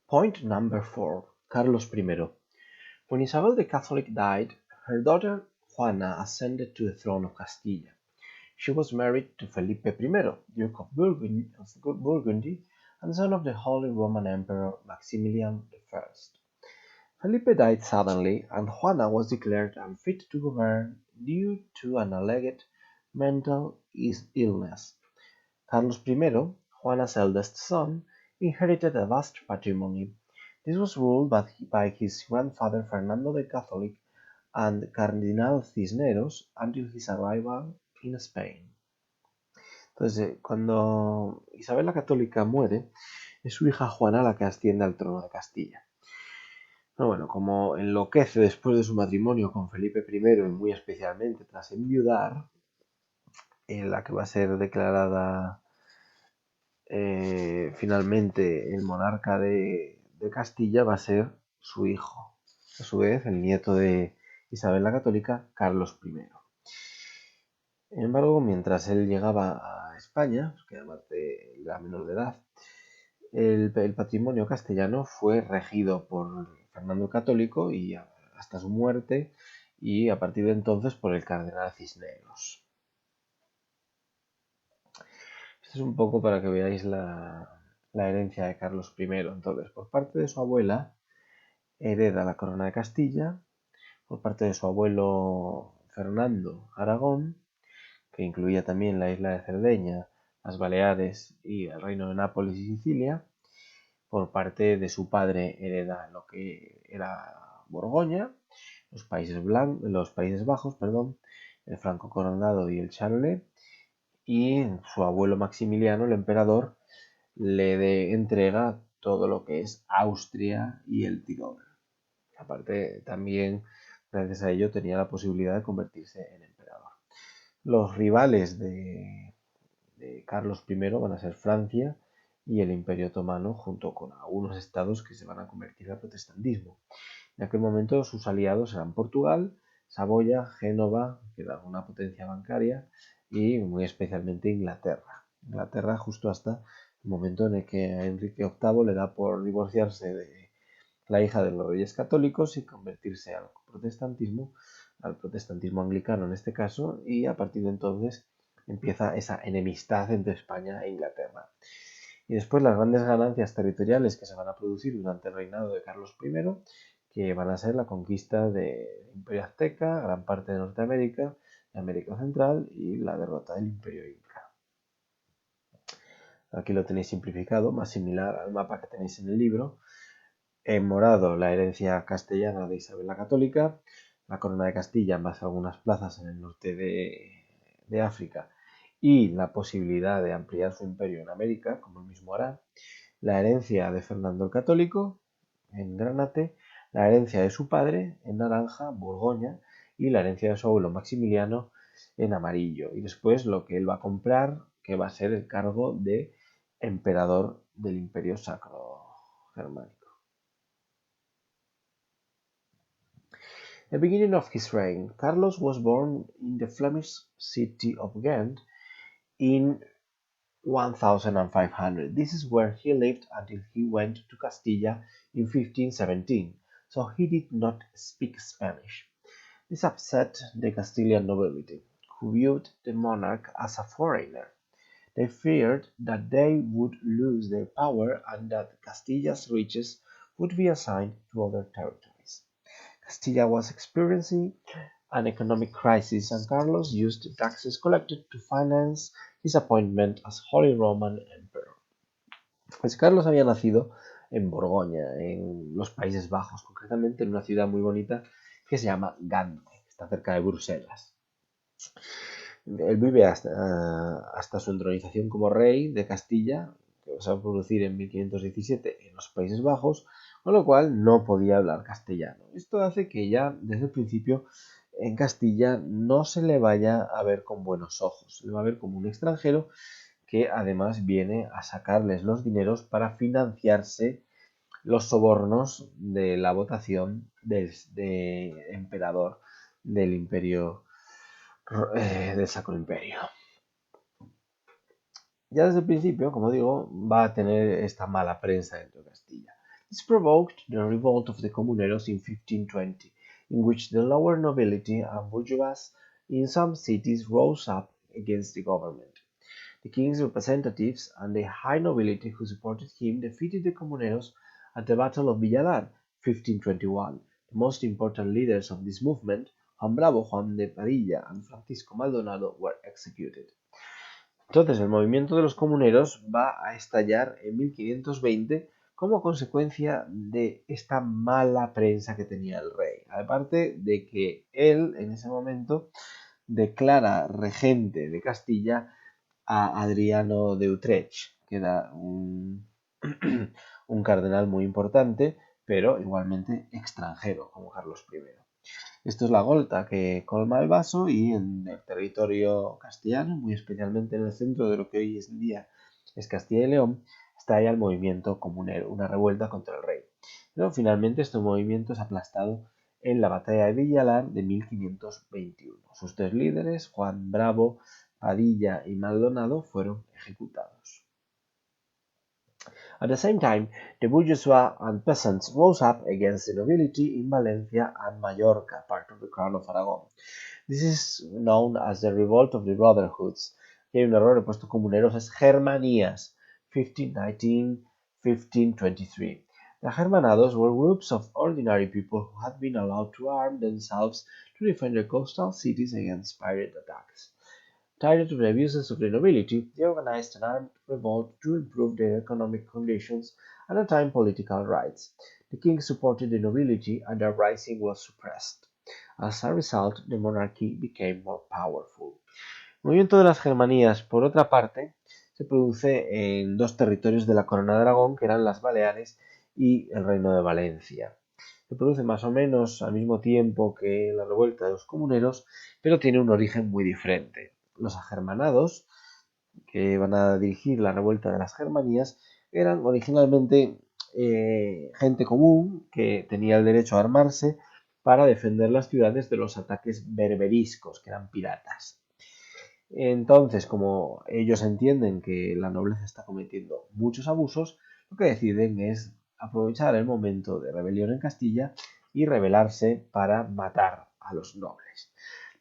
Point number 4. Carlos I. When Isabel the Catholic died, her daughter Juana ascended to the throne of Castilla. She was married to Felipe I, Duke of Burgundy, and son of the Holy Roman Emperor Maximilian I. Felipe died suddenly, and Juana was declared unfit to govern due to an alleged mental illness. Carlos I, Juana's eldest son, inherited a vast patrimony. This was ruled by his grandfather Fernando the Catholic and Cardinal Cisneros until his arrival in Spain. Entonces, cuando Isabel la Católica muere, es su hija Juana la que asciende al trono de Castilla. Pero bueno, como enloquece después de su matrimonio con Felipe I y muy especialmente tras enviudar, la que va a ser declarada finalmente el monarca de Castilla va a ser su hijo, a su vez el nieto de Isabel la Católica, Carlos I. Sin embargo, mientras él llegaba a España, que además era menor de edad, el patrimonio castellano fue regido por Fernando el Católico y hasta su muerte, y a partir de entonces por el cardenal Cisneros. Esto es un poco para que veáis la herencia de Carlos I. Entonces, por parte de su abuela, hereda la corona de Castilla, por parte de su abuelo Fernando Aragón, que incluía también la isla de Cerdeña, las Baleares y el reino de Nápoles y Sicilia. Por parte de su padre hereda lo que era Borgoña, los Países Bajos, el Franco Condado y el Charolais, y su abuelo Maximiliano, el emperador, le entrega todo lo que es Austria y el Tirol. Aparte, también, gracias a ello, tenía la posibilidad de convertirse en emperador. Los rivales de Carlos I van a ser Francia y el Imperio Otomano, junto con algunos estados que se van a convertir al protestantismo. En aquel momento sus aliados eran Portugal, Saboya, Génova, que era una potencia bancaria, y muy especialmente Inglaterra. Inglaterra justo hasta el momento en el que a Enrique VIII le da por divorciarse de la hija de los reyes católicos y convertirse al protestantismo anglicano en este caso, y a partir de entonces empieza esa enemistad entre España e Inglaterra. Y después las grandes ganancias territoriales que se van a producir durante el reinado de Carlos I, que van a ser la conquista del Imperio Azteca, gran parte de Norteamérica, de América Central, y la derrota del Imperio Inca. Aquí lo tenéis simplificado, más similar al mapa que tenéis en el libro. En morado, la herencia castellana de Isabel la Católica, la corona de Castilla en base a algunas plazas en el norte de África y la posibilidad de ampliar su imperio en América, como él mismo hará. La herencia de Fernando el Católico en granate, la herencia de su padre en naranja, Borgoña, y la herencia de su abuelo Maximiliano en amarillo. Y después lo que él va a comprar, que va a ser el cargo de emperador del Imperio Sacro Germánico. The beginning of his reign. Carlos was born in the Flemish city of Ghent in 1500. This is where he lived until he went to Castilla in 1517, so he did not speak Spanish. This upset the Castilian nobility, who viewed the monarch as a foreigner. They feared that they would lose their power and that Castilla's riches would be assigned to other territories. Castilla was experiencing an economic crisis, and Carlos used the taxes collected to finance his appointment as Holy Roman Emperor. Pues Carlos había nacido en Borgoña, en los Países Bajos, concretamente en una ciudad muy bonita que se llama Gante, que está cerca de Bruselas. Él vive hasta su entronización como rey de Castilla, que se va a producir en 1517 en los Países Bajos, con lo cual no podía hablar castellano. Esto hace que ya desde el principio en Castilla no se le vaya a ver con buenos ojos, se le va a ver como un extranjero que además viene a sacarles los dineros para financiarse los sobornos de la votación de emperador del Imperio del Sacro Imperio. Ya desde el principio, como digo, va a tener esta mala prensa dentro de Castilla. This provoked the revolt of the Comuneros in 1520, in which the lower nobility and bourgeois in some cities rose up against the government. The king's representatives and the high nobility who supported him defeated the Comuneros at the Battle of Villalar, 1521. The most important leaders of this movement, Juan Bravo, Juan de Padilla, and Francisco Maldonado, were executed. Entonces, el movimiento de los comuneros va a estallar en 1520 como consecuencia de esta mala prensa que tenía el rey. Aparte de que él, en ese momento, declara regente de Castilla a Adriano de Utrecht, que era un cardenal muy importante, pero igualmente extranjero, como Carlos I. Esto es la gota que colma el vaso y en el territorio castellano, muy especialmente en el centro de lo que hoy en día es Castilla y León, está ya el movimiento comunero, una revuelta contra el rey. Pero finalmente este movimiento es aplastado en la batalla de Villalar de 1521. Sus tres líderes, Juan Bravo, Padilla y Maldonado, fueron ejecutados. At the same time, the bourgeoisie and peasants rose up against the nobility in Valencia and Mallorca, part of the crown of Aragon. This is known as the Revolt of the Brotherhoods. Aquí hay un error, he puesto comuneros, es Germanías, 1519-1523. The Germanados were groups of ordinary people who had been allowed to arm themselves to defend their coastal cities against pirate attacks. Tired of the abuses of the nobility, they organized an armed revolt to improve their economic conditions and attain political rights. The king supported the nobility and the uprising was suppressed. As a result, the monarchy became more powerful. El movimiento de las Germanías, por otra parte, se produce en dos territorios de la Corona de Aragón, que eran las Baleares y el Reino de Valencia. Se produce más o menos al mismo tiempo que la revuelta de los comuneros, pero tiene un origen muy diferente. Los agermanados, que van a dirigir la revuelta de las Germanías, eran originalmente gente común que tenía el derecho a armarse para defender las ciudades de los ataques berberiscos, que eran piratas. Entonces, como ellos entienden que la nobleza está cometiendo muchos abusos, lo que deciden es aprovechar el momento de rebelión en Castilla y rebelarse para matar a los nobles.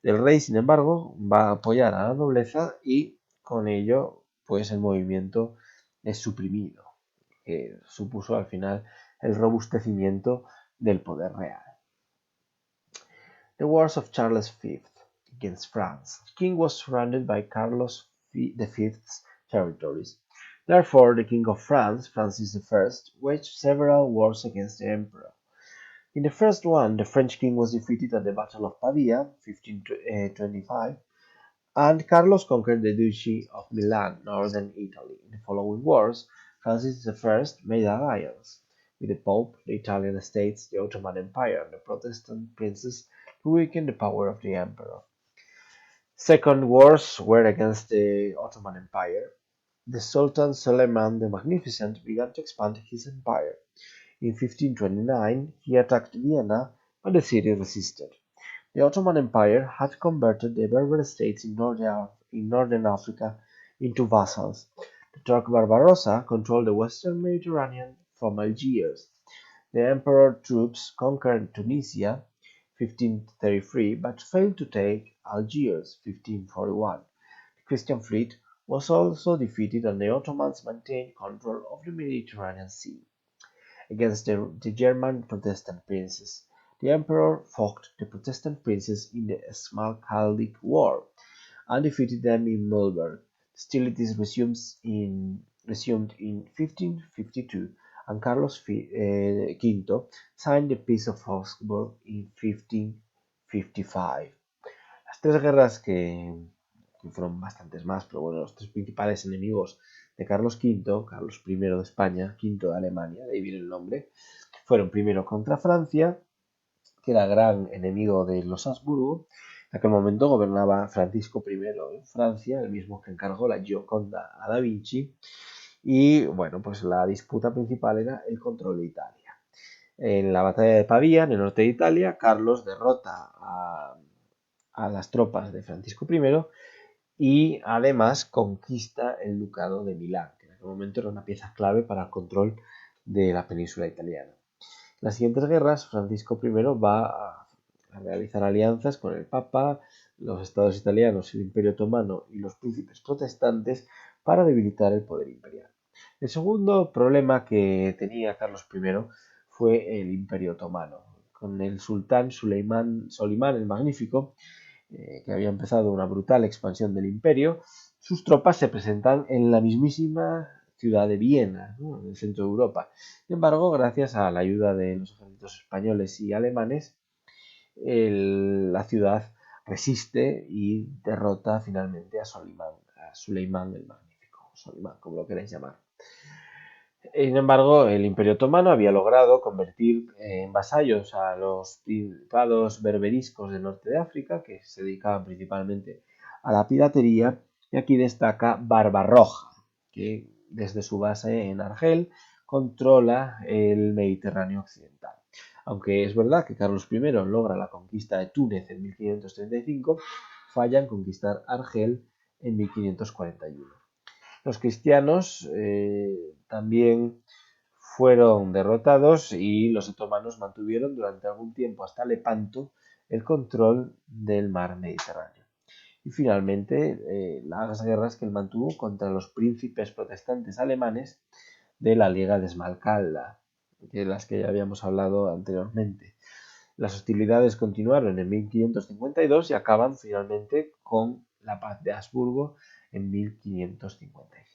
El rey, sin embargo, va a apoyar a la nobleza y con ello, pues el movimiento es suprimido, que supuso al final el robustecimiento del poder real. The Wars of Charles V against France. The king was surrounded by Carlos V's territories. Therefore, the King of France, Francis I, waged several wars against the emperor. In the first one, the French king was defeated at the Battle of Pavia, 1525, and Carlos conquered the Duchy of Milan, northern Italy. In the following wars, Francis I made alliance with the Pope, the Italian states, the Ottoman Empire, and the Protestant princes to weaken the power of the emperor. Second wars were against the Ottoman Empire. The Sultan Suleiman the Magnificent began to expand his empire. In 1529, he attacked Vienna, but the city resisted. The Ottoman Empire had converted the Berber states in northern Africa into vassals. The Turk Barbarossa controlled the western Mediterranean from Algiers. The emperor troops conquered Tunisia, 1533, but failed to take Algiers, 1541. The Christian fleet was also defeated and the Ottomans maintained control of the Mediterranean Sea. Against the German Protestant princes, the emperor fought the Protestant princes in the Smalcaldic War and defeated them in Mulberg. Hostilities resumed in 1552, and Carlos V signed the Peace of Augsburg in 1555. Las tres guerras que fueron bastantes más, pero bueno, los tres principales enemigos de Carlos V, Carlos I de España, V de Alemania, de ahí viene el nombre, fueron primero contra Francia, que era gran enemigo de los Habsburgo. En aquel momento gobernaba Francisco I en Francia, el mismo que encargó la Gioconda a Da Vinci, y bueno, pues la disputa principal era el control de Italia. En la batalla de Pavía, en el norte de Italia, Carlos derrota a las tropas de Francisco I y además conquista el ducado de Milán, que en aquel momento era una pieza clave para el control de la península italiana. En las siguientes guerras, Francisco I va a realizar alianzas con el Papa, los estados italianos, el Imperio Otomano y los príncipes protestantes para debilitar el poder imperial. El segundo problema que tenía Carlos I fue el Imperio Otomano. Con el sultán Solimán el Magnífico, que había empezado una brutal expansión del imperio, sus tropas se presentan en la mismísima ciudad de Viena, ¿no?, en el centro de Europa. Sin embargo, gracias a la ayuda de los ejércitos españoles y alemanes, la ciudad resiste y derrota finalmente a Suleimán el Magnífico, Solimán, como lo queráis llamar. Sin embargo, el Imperio Otomano había logrado convertir en vasallos a los principados berberiscos del norte de África, que se dedicaban principalmente a la piratería, y aquí destaca Barbarroja, que desde su base en Argel controla el Mediterráneo occidental. Aunque es verdad que Carlos I logra la conquista de Túnez en 1535, falla en conquistar Argel en 1541. Los cristianos también fueron derrotados y los otomanos mantuvieron durante algún tiempo, hasta Lepanto, el control del mar Mediterráneo. Y finalmente, las guerras que él mantuvo contra los príncipes protestantes alemanes de la Liga de Esmalcalda, de las que ya habíamos hablado anteriormente. Las hostilidades continuaron en 1552 y acaban finalmente con la paz de Habsburgo en 1556.